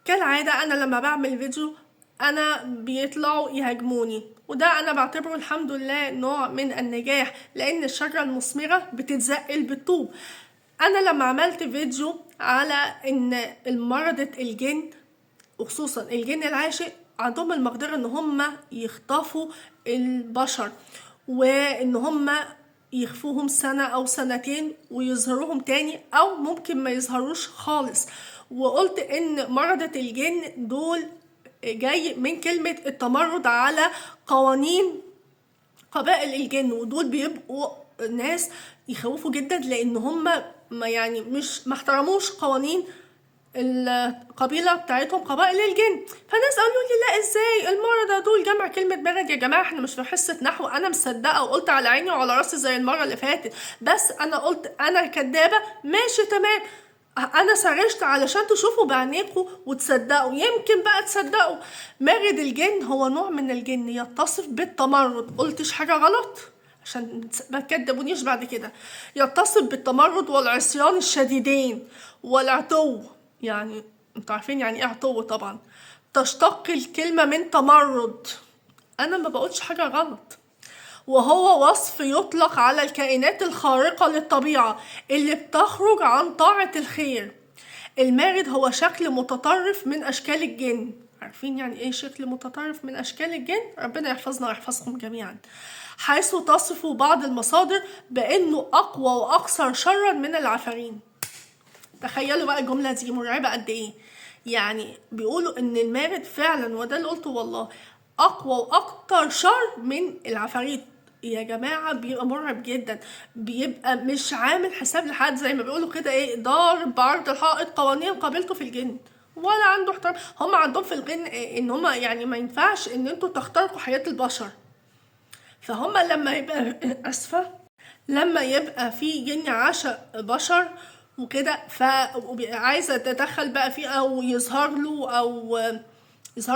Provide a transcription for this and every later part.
كالعادة أنا لما بعمل فيديو أنا بيطلعوا يهاجموني، وده أنا بعتبره الحمد لله نوع من النجاح، لأن الشجرة المثمرة بتتزقل بالطوب. أنا لما عملت فيديو على إن مرضى الجن وخصوصا الجن العاشق عندهم المقدرة إن هم يخطفوا البشر، وإن هم يخفوهم سنة أو سنتين ويظهروهم تاني، أو ممكن ما يظهروش خالص. وقلت إن مرضى الجن دول جاي من كلمة التمرد على قوانين قبائل الجن، ودول بيبقوا ناس يخوفوا جدا، لأن هم مش محترموش قوانين القبيله بتاعتهم قبائل الجن. فناس قالوا لي لا ازاي المرضى دول جمع كلمه مرض؟ يا جماعه احنا مش في حصه نحو. انا مصدقه وقلت على عيني وعلى راسي زي المره اللي فاتت، بس انا قلت انا كدابه ماشي تمام. انا سرشت علشان تشوفوا بعينيكم وتصدقوا، يمكن بقى تصدقوا. مارد الجن هو نوع من الجن يتصف بالتمرد. قلتش حاجه غلط عشان ما تكدبونيش بعد كده. يتصف بالتمرد والعصيان الشديدين والعتو. يعني انتوا عارفين يعني ايه عتو طبعا. تشتق الكلمة من تمرد. انا ما بقولش حاجة غلط، وهو وصف يطلق على الكائنات الخارقة للطبيعة اللي بتخرج عن طاعة الخير. المارد هو شكل متطرف من اشكال الجن. عارفين يعني ايه شكل متطرف من اشكال الجن؟ ربنا يحفظنا ويحفظكم جميعا. حيث تصف بعض المصادر بانه اقوى واكثر شرا من العفارين. تخيلوا بقى الجملة دي مرعبة قد ايه. يعني بيقولوا ان المارد فعلا، وده اللي قلته والله، اقوى واكتر شر من العفاريت. يا جماعة بيبقى مرعب جدا، بيبقى مش عامل حساب لحد، زي ما بيقولوا كده ايه، ضارب بعرض الحائط قوانين قابلته في الجن، ولا عنده احترام. هم عندهم في الجن ان هم يعني ما ينفعش ان انتوا تخترقوا حياة البشر. فهم لما يبقى اسفة، لما يبقى في جن عاشق بشر وكده، عايزه تتدخل بقى فيه او يظهر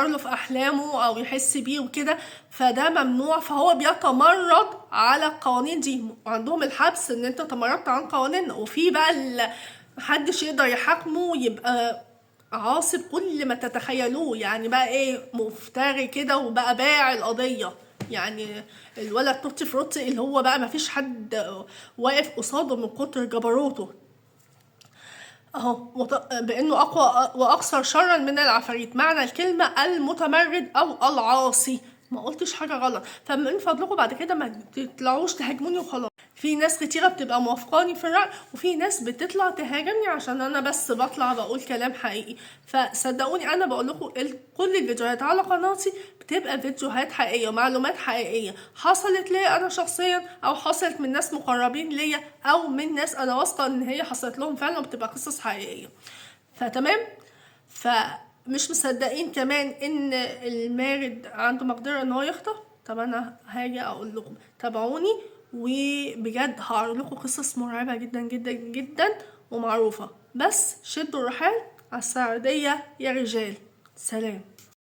له في احلامه او يحس بيه وكده، فده ممنوع. فهو بيتمرد على القوانين دي، وعندهم الحبس ان انت تمردت عن قوانيننا. وفي بقى محدش يقدر يحاكمه، يبقى عاصب كل ما تتخيلوه، يعني بقى ايه، مفتري كده وبقى باع القضيه. يعني الولد توتي فروتي اللي هو بقى مفيش حد واقف قصاده من كتر جبروته اهو، بانه اقوى واكثر شرا من العفاريت. معنى الكلمه المتمرد او العاصي. ما قلتش حاجه غلط، فمن فضلكم بعد كده ما تطلعوش تهاجموني وخلاص. في ناس كتيرة بتبقى موافقاني في الرأي، وفي ناس بتطلع تهاجمني عشان انا بس بطلع بقول كلام حقيقي. فصدقوني انا بقول لكم كل الفيديوهات على قناتي بتبقى فيديوهات حقيقية ومعلومات حقيقية حصلت لي انا شخصيا، او حصلت من ناس مقربين ليا، او من ناس انا واثقة ان هي حصلت لهم فعلا، وبتبقى قصص حقيقية. فتمام. فمش مصدقين كمان ان المارد عنده مقدرة ان هو يخطف؟ طب انا هاجي اقول لكم تابعوني، وبجد هعرض لكم قصص مرعبة جدا جدا جدا ومعروفة. بس شدوا الرحال على السعودية يا رجال. سلام.